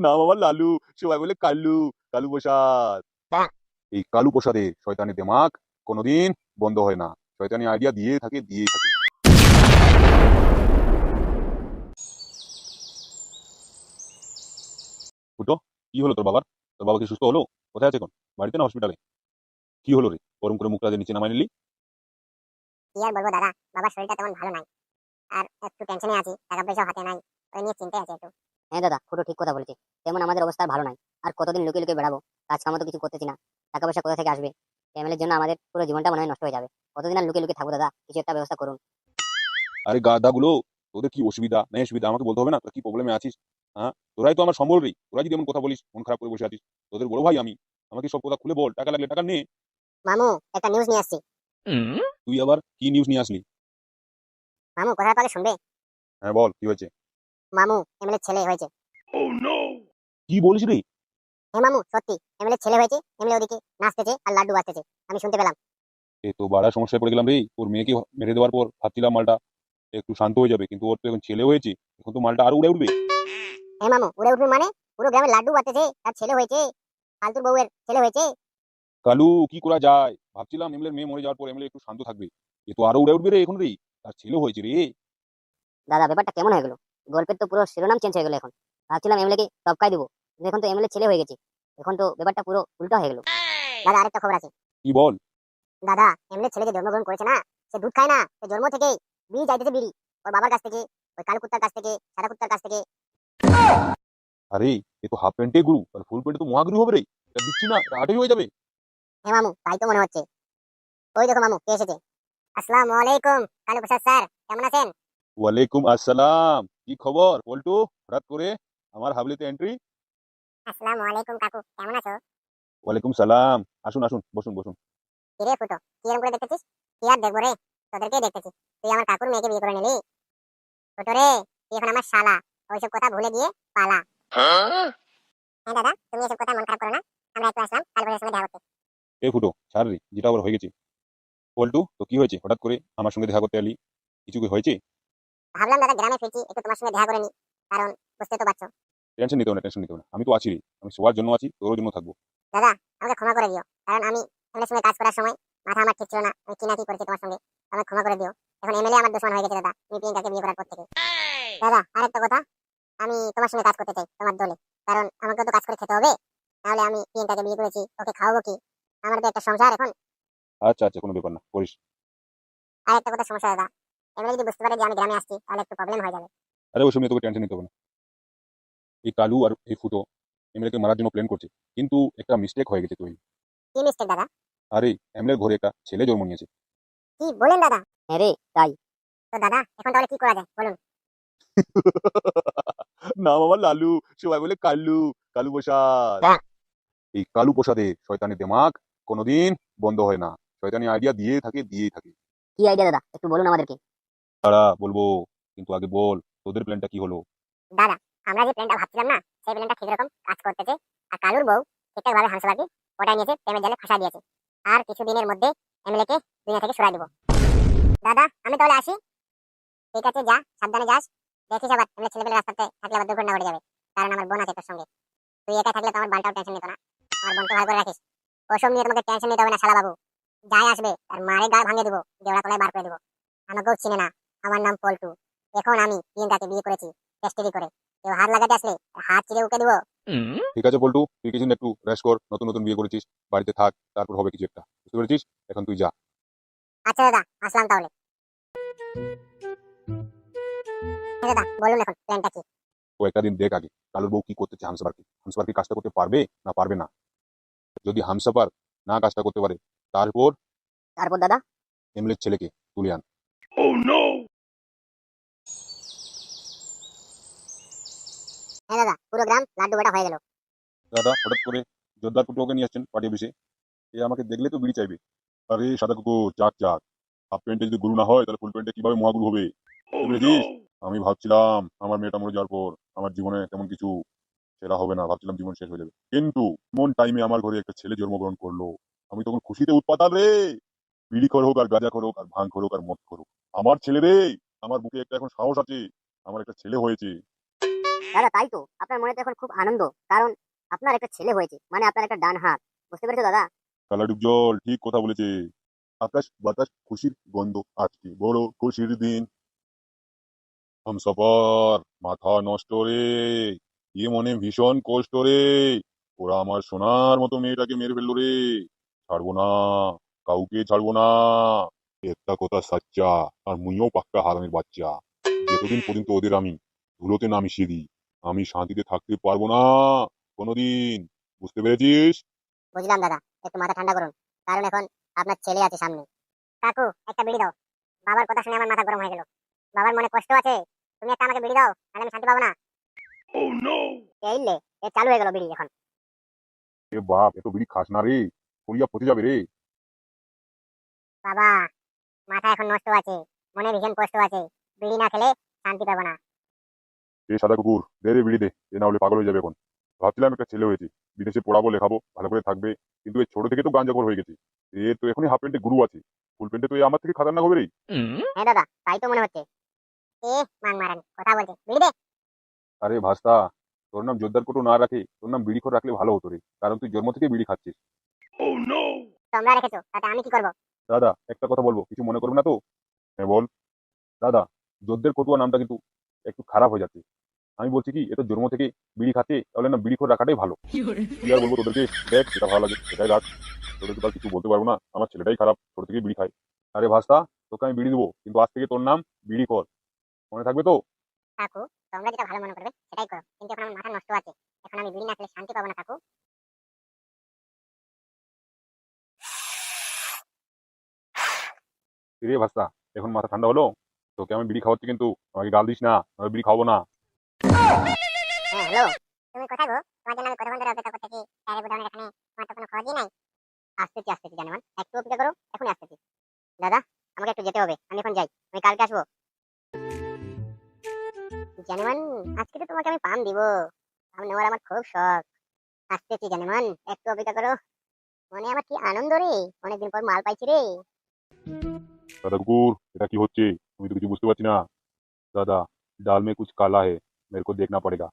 নাম আমার লালু, সবাই বলে কাল্লু, কালু প্রসাদ। এই কালু প্রসাদে শয়তানি দিমাগ কোনোদিন বন্ধ হয় না। শয়তানি আইডিয়া দিয়ে থাকে। ফুটো, কি হলো তোর বাবার? তোর বাবা কি সুস্থ হলো? কোথায় আছে এখন? বাড়িতে না হসপিটালে? কি হলো রে, গরম করে মুখটা যে নিচে নামাই নিলি? কি আর বলবো দাদা, বাবার শরীরটা তেমন ভালো নাই। আর একটু টেনশনে আছি, টাকা পয়সাও হাতে নাই, ওই নিয়ে চিন্তায় আছি একটু। হ্যাঁ দাদা, পুরো ঠিক কথা বলেছে। তেমন আমাদের অবস্থা আর ভালো নাই। আর কতদিন লুকিয়ে লুকিয়ে বেড়াবো? কাজ কামও তো কিছু করতেছি না। টাকা পয়সা কোথা থেকে আসবে? ফ্যামিলির জন্য আমাদের পুরো জীবনটা মনে হয় নষ্ট হয়ে যাবে। কতদিন আর লুকিয়ে লুকিয়ে থাকবো দাদা? কিছু একটা ব্যবস্থা করুন। আরে গাধাগুলো, তোদের কি অসুবিধা না অসুবিধা আমাকে বলতে হবে না? তোর কি প্রবলেমে আছিস? হ্যাঁ, তোরাই তো আমার সম্বল রে। তোরা যদি এমন কথা বলিস, মন খারাপ করে বসে আছিস, তোদের বড় ভাই আমি। আমাকে সব কথা খুলে বল, টাকা লাগলে টাকা নে। মামু, একটা নিউজ নিয়ে আসছি। তুই আবার কি নিউজ নিয়ে আসলি? মামু, কথাটা তাহলে শুনবে? হ্যাঁ বল, কি হয়েছে? মামু, এমএলএ ছেলে হয়েছে। কি বলিস রে? হ্যাঁ মামু, সত্যি এমএলএ ছেলে হয়েছে। এমএলএ ওদিকে নাচতেছে আর লাড্ডু বাজতেছে, আমি শুনতে পেলাম। এ তো বাড়া সমস্যায় পড়ে গেলাম রে। ওর মেয়েকে মেরে দেওয়ার পর ভাবছিলাম মালটা একটু শান্ত হয়ে যাবে, কিন্তু ওর তো এখন ছেলে হয়েছে। এখন তো মালটা আরো উড়ে উঠবে। হ্যাঁ মামু, উড়ে উঠবে মানে? পুরো গ্রামে লাড্ডু বাজতেছে, তার ছেলে হয়েছে। ফালতুর বউয়ের ছেলে হয়েছে। কালু, কি করা যায়? ভাবছিলাম এমএলএর মেয়ে মরে যাওয়ার পর এমএলএ একটু শান্ত থাকবে। এ তো আরো উড়ে উঠবে রে এখন রে। তার ছেলে হয়েছে রে। দাদা, ব্যাপারটা কেমন হয়ে গেল? গল্পের তো পুরো শিরোনাম চেঞ্জ হয়ে গেল এখন। ভাবছিলাম এমএলএ কে টপকাই দেবো, কিন্তু এখন তো এমএলএ ছেলে হয়ে গেছে। এখন তো ব্যাপারটা পুরো উল্টো হয়ে গেল। দাদা, আরেকটা খবর আছে। কি বল? দাদা, এমএলএ ছেলে যে জন্মগ্রহণ করেছে না, সে দুধ খায় না। সে জন্ম থেকেই বিড়ি যাইতেছে, বিড়ি। ওর বাবার কাছ থেকে, ওই কালো কুত্তার কাছ থেকে, সাদা কুত্তার কাছ থেকে। আরে, এ তো হাফ প্যান্টে গুরু আর ফুল প্যান্টে তো মহাগুরু হবে রে। এটা দিচ্ছি না, এটা আটই হয়ে যাবে। হ্যাঁ মামু, তাই তো মনে হচ্ছে। ওই দেখো মামু, কে এসেছে। আসসালামু আলাইকুম কালু প্রসাদ স্যার, কেমন আছেন? ওয়ালাইকুম আসসালাম। কি খবর পল্টু? হঠাৎ করে আমার হাবলিতে এন্ট্রি? আসসালামু আলাইকুম কাকু, কেমন আছো? ওয়ালাইকুম সালাম। আসুন আসুন, বসুন বসুন। কিরে ফুটো, কি এরকম করে দেখতেছিস? কি আর দেখবো রে, তোদেরকেই দেখতেছি। তুই আমার কাকুর মেয়েকে বিয়ে করে নিলি। ফুটো রে, তুই এখন আমার শালা। ওইসব কথা ভুলে গিয়ে পালা। হ্যাঁ দাদা, তুমি এসব কথা মন খারাপ করো না। আমরা একটু আসলাম কালু প্রসাদের সঙ্গে দেখা করতে। এ ফুটো, ছাড় রে, যেটা আবার হয়ে গেছে। পল্টু, তো কি হয়েছে হঠাৎ করে আমার সঙ্গে দেখা করতে এলি? কিছু কি হয়েছে? ভাবলাম দাদা, গ্রামে ফিরছি, একটু তোমার সঙ্গে দেখা করে নি। কারণ বুঝতে তো পারছো। টেনশন নিতে হবে না, টেনশন নিতে হবে না, আমি তো আছি রে। আমি সবার জন্য আছি, তোর জন্য থাকবো। দাদা, আমাকে ক্ষমা করে দিও। কারণ আমি এমএলএর সঙ্গে কাজ করার সময় মাথা আমার ঠিক ছিল না। আমি কি না কি করেছি তোমার সঙ্গে। আমাকে ক্ষমা করে দিও। এখন এমএলএ আমার দুশমন হয়ে গেছে দাদা, তুমি প্রিয়াঙ্কাকে বিয়ে করার পর থেকে। দাদা, আরেকটা কথা। আমি তোমার সঙ্গে কাজ করতে চাই, তোমার দলে। কারণ আমাকে তো কাজ করে খেতে হবে। নাহলে আমি প্রিয়াঙ্কাকে বিয়ে করেছি, ওকে খাওয়াবো কি? আমার তো একটা সংসার এখন। আচ্ছা আচ্ছা, কোনো ব্যাপার না, করিস। আরেকটা কথা সমস্যা দাদা, এমএলএ যদি বুঝতে পারে যে আমি গ্রামে আসছি, তাহলে একটু প্রবলেম হয়ে যাবে। আরে ওই সময় তোকে টেনশন নিতে হবে না। এই কালু আর এই ফুটো এমএলএ কে মারার জন্য প্ল্যান করছে, কিন্তু একটা মিস্টেক হয়ে গেছে তুই। কি মিস্টেক দাদা? আরে, এমএলএর ঘরে একটা ছেলে জন্ম নিয়েছে। কি বলেন দাদা? হ্যাঁ রে, তাই তো দাদা, এখন তাহলে কি করা যায় বলুন? নাম আমার লালু, সবাই বলে কাল্লু, কালু প্রসাদ। এই কালু প্রসাদে শয়তানি দিমাগ কোনোদিন বন্ধ হয় না। শয়তানি আইডিয়া দিয়ে থাকে। কি আইডিয়া দাদা, একটু বলুন আমাদেরকে। তারা বলবো, কিন্তু আগে বল, তোদের প্ল্যানটা কি হলো? দাদা, আমরা যে প্ল্যানটা ভাবছিলাম না, সেই প্ল্যানটা ঠিক রকম কাজ করতেছে। আর কালুর বউ ঠিকঠাক ভাবে হামসাবাদী ওটাই নিয়েছে, প্রেমের জালে ফাঁসা দিয়েছে। আর কিছুদিনের মধ্যে এমএলএ কে দুনিয়া থেকে সরাই দেবো। দাদা, আমি তাহলে আসি। ঠিক আছে, যা, সাবধানে যাস। দেখিস আবার এমএলএ ছেলেপেলে রাস্তাতে থাকলে আবার দুর্ঘটনা ঘটে যাবে। কারণ আমার বোন আছে তোর সঙ্গে। তুই একা থাকলে তো আমার বালটাও টেনশন নিত না। আমার বোনকে ভালো করে রাখিস। ওসব নিয়ে তোমাকে টেনশন নিতে হবে না শালা বাবু। যাই আসবে তার মারে গা ভাঙে দেবো, দেওড়া তলায় বার করে দেবো। আমাকেও চিনে না, আমার নাম পল্টু। এখন আমি প্রিয়ঙ্কাকে বিয়ে করেছি, টেস্টেরি করে। কেউ হাত লাগাতে আসলে হাত চিরে উকে দিব। ঠিক আছে পল্টু, তুই কিছুদিন একটু রেস্ট কর, নতুন নতুন বিয়ে করেছিস, বাড়িতে থাক, তারপর হবে কিছু একটা, বুঝতে পেরেছিস? এখন তুই যা। আচ্ছা দাদা, আসলাম তাহলে। হ্যাঁ দাদা, বলুন এখন প্ল্যানটা কি? ও একটা দিন দেখ আগে, কালুর বউ কি করতেছে হামসাপারকে। হামসাপার কি কাজটা করতে পারবে না পারবে না? যদি হামসাপার না কাজটা করতে পারে, তারপর তারপর দাদা? এমএলএর ছেলেকে তুলে আন। হ্যাঁ দাদা, পুরো গ্রাম লাড্ডু বাটা হয়ে গেল। দাদা, হঠাৎ করে জোরদার ফুটো ওকে নিয়ে আসছেন পার্টি অফিসে। এ আমাকে দেখলে তো বিড়ি চাইবে। আরে সাদা কুকুর, চাক চাক। হাফ প্যান্টে যদি গুরু না হয়, তাহলে ফুল প্যান্টে কিভাবে মহাগুরু হবে? বুঝতে পেরেছিস? আমি ভাবছিলাম আমার মেয়েটা মরে যাওয়ার পর আমার জীবনে তেমন কিছু সেরা হবে না, ভাবছিলাম জীবন শেষ হয়ে যাবে। কিন্তু এমন টাইমে আমার ঘরে একটা ছেলে জন্মগ্রহণ করলো। আমি তখন খুশিতে উৎপাতাল রে। বিড়ি খোর হোক আর গাঁজা খোর হোক আর ভাঙ খোর হোক আর মদ খোর হোক, আমার ছেলে রে। আমার বুকে একটা এখন সাহস আছে, আমার একটা ছেলে হয়েছে। দাদা তাই তো, আপনার মনে তো এখন খুব আনন্দ, কারণ আপনার একটা ছেলে হয়েছে, মানে আপনার একটা ডান হাত। বুঝতে পেরেছো দাদা? কালার উজ্জ্বল ঠিক কথা বলেছে। আকাশ বাতাস খুশির গন্ধ, আজকে বড় খুশির দিন। হামসফার মাথা নষ্ট রে, কি মনে ভীষণ কষ্ট রে। ওরা আমার সোনার মতো মেয়েটাকে মেরে ফেললো রে। ছাড়বো না, কাউকে ছাড়বো না। একটা কথা সাচ্চা, আর মুইও পাক্কা হারামির বাচ্চা। যতদিন পর্যন্ত ওদের আমি ধুলোতে না মিশিয়ে দিই, আমি শান্তিতে থাকতে পারবো না কোনোদিন। বুঝতে পেরেছিস? বুঝলাম দাদা, একটু মাথা ঠান্ডা করুন, কারণ এখন আপনার ছেলে আছে সামনে। কাকু, একটা বিড়ি দাও। বাবার কথা শুনে আমার মাথা গরম হয়ে গেল। বাবার মনে কষ্ট আছে, তুমি একটা আমাকে বিড়ি দাও, নাহলে আমি শান্তি পাবো না। এই লে, এ চালু হয়ে গেল বিড়ি এখন। এ বাপ, এত বিড়ি খাস না রে, ফড়িয়া পচে যাবে রে। বাবা, মাথা এখন নষ্ট আছে, মনে ভীষণ কষ্ট আছে, বিড়ি না খেলে শান্তি পাবো না। এ সাদা কুকুর, দে রে বিড়ি দে, এ না হলে পাগল হয়ে যাবে এখন। ভাবছিলাম একটা ছেলে হয়েছে, বিদেশে পড়াবো লেখাবো ভালো করে থাকবে, কিন্তু এই ছোট থেকে তো গাঁজাখোর হয়ে গেছে। এ তো এখনই হাফ প্যান্টে গুরু আছে, ফুল প্যান্টে তো এ আমার থেকে খাতারনাক হবে রে। হ্যাঁ দাদা, তাই তো মনে হচ্ছে। এ মাং মারান কথা বলছে, বিড়ি দে। আরে ভাস্তা, তোর নাম জোরদার কোটো না রাখে তোর নাম বিড়ি খোর রাখলে ভালো হতো রে, কারণ তুই জন্ম থেকে বিড়ি খাচ্ছিস। তোমরা রেখেছো, তাতে আমি কি করবো? দাদা একটা কথা বলবো, কিছু মনে করবে না তো? হ্যাঁ বল। দাদা, জোরদের কটুয়া নামটা কিন্তু একটু খারাপ হয়ে যাচ্ছে। আমি বলছি কি, এত জন্ম থেকে বিড়ি খাচ্ছে, তাহলে না বিড়ি খোর রাখাটাই ভালো। কি আর বলবো তোদেরকে, দেখ যেটা ভালো লাগে সেটাই রাখ। তোদেরকে তো আর কিছু বলতে পারবো না, আমার ছেলেটাই খারাপ, ছোট থেকেই বিড়ি খায়। আরে ভাস্তা, তোকে আমি বিড়ি দেবো, কিন্তু আজ থেকে তোর নাম বিড়ি কর, মনে থাকবে তো? কাকু, তোমরা যেটা ভালো মনে করবে সেটাই করো, কিন্তু এখন আমার মাথা নষ্ট আছে, এখন আমি বিড়ি না খেলে শান্তি পাবো না কাকু। রে ভাস্তা, এখন মাথা ঠান্ডা হলো? তোকে আমি বিড়ি খাওয়াচ্ছি, কিন্তু আমাকে গাল দিস না, আমি বিড়ি খাবো না। হ্যাঁ হ্যালো, তুমি কোথায় গো? তোমার জন্য আমি কতক্ষণ ধরে অপেক্ষা করতেছি, টায়ারে গোডাউনের এখানে, তোমার তো কোনো খোঁজই নাই। আসতেছি আসতেছি জানেমান, একটু অপেক্ষা করো, এখনই আসতেছি। দাদা, আমাকে একটু যেতে হবে, আমি এখন যাই, আমি কালকে আসবো। জানেমান, আজকে তো তোমাকে আমি পাম দিব, পাম নেওয়ার আমার খুব শখ। আসতেছি জানেমান, একটু অপেক্ষা করো। মনে আমার কি আনন্দ রে, অনেকদিন পর মাল পাইছি রে। দাদা কুকুর, এটা কি হচ্ছে? আমি তো কিছু বুঝতে পারছি না। दादा, दाल में कुछ काला है, मेरे को देखना पड़ेगा।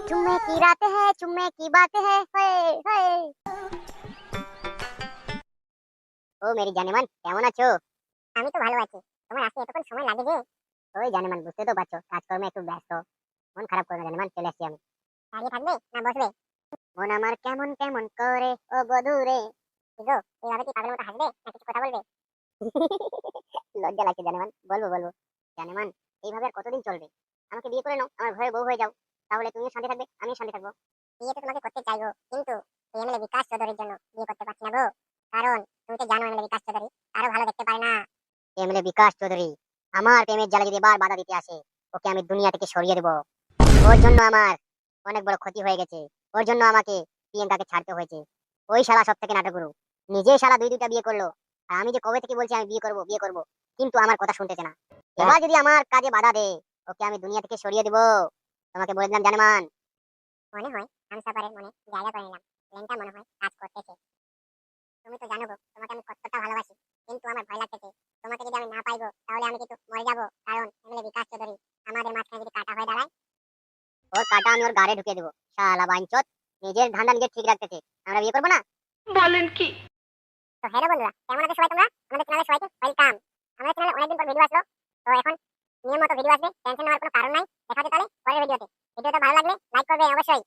चुम्मे की रात है, चुम्मे की बात है, हाय हाय। ও মেরি জানেমান, কেমন আছো? আমি তো ভালো আছি। তোমার আসতে এতক্ষণ সময় লাগে যে? ওই জানেমান, বুঝতে তো পারছো, কাজকর্মে একটু ব্যস্ত। মন খারাপ করো না জানেমান, চলে আসছি আমি। দাঁড়িয়ে থাকবে না বসবে? মন আমার কেমন কেমন করে ও বধুরে। কি গো, এইভাবে কি পাগলের মতো হাসবে না কিছু কথা বলবে? লজ্জা লাগছে জানেমান, বলবো বলবো। জানেমান, এইভাবে আর কতদিন চলবে? আমাকে বিয়ে করে নাও, আমার ঘরে বউ হয়ে যাও, তাহলে তুমিও শান্তি থাকবে, আমিও শান্তি থাকবো। বিয়ে তো তোমাকে করতে চাইবো, কিন্তু এই এমএলএ বিকাশ চৌধুরীর জন্য বিয়ে করতে পারছি না গো। কারণ তুমি তো জানো এমএলএ বিকাশ চৌধুরী আরো ভালো দেখতে পারে না। এমএলএ বিকাশ চৌধুরী আমার প্রেমের জ্বালা যদি বার বাধা দিতে আসে, ওকে আমি দুনিয়া থেকে সরিয়ে দেবো। ওর জন্য আমার অনেক বড় ক্ষতি হয়ে গেছে, ওর জন্য আমাকে প্রিয়াঙ্কাকে ছাড়তে হয়েছে। ওই শালা সব থেকে নাটকগুরু, নিজেই শালা দুই দুইটা বিয়ে করলো, আর আমি যে কবে থেকে বলছি আমি বিয়ে করব বিয়ে করব, কিন্তু আমার কথা শুনতেছে না। এবার যদি আমার কাজে বাধা দেয়, ওকে আমি দুনিয়া থেকে সরিয়ে দেবো। তোমাকে বলে দিলাম জানেমান। মনে হয় হামসাফারের মনে জায়গা করে নিলাম, প্ল্যানটা মনে হয় কাজ করতেছে। তুমি তো জানো গো, তোমাকে আমি কতটা ভালোবাসি, কিন্তু আমার ভয় লাগতেছে। তোমাকে যদি আমি না পাইবো, তাহলে আমি কিন্তু মরে যাবো, কারণ এমএলএ বিকাশ চৌধুরী আমাদের মাঝখানে যদি কাটা হয়ে দাঁড়ায়, ওর কাটা আমি ওর গাড়ে ঢুকিয়ে দেবো। শালা বাইঞ্চোদ, নিজের ধান্দা নিজে ঠিক রাখতেছে, আমরা বিয়ে করবো না? বলেন কি? তো হ্যালো বন্ধুরা, কেমন আছো সবাই তোমরা? আমাদের চ্যানেলে সবাইকে ওয়েলকাম। আমাদের চ্যানেলে অনেকদিন পর ভিডিও আসলো, তো এখন নিয়ম মতো ভিডিও আসবে, টেনশন নেওয়ার কোনো কারণ নাই। দেখা হচ্ছে তাহলে পরের ভিডিওতে। ভিডিওটা ভালো লাগলে লাইক করবে অবশ্যই।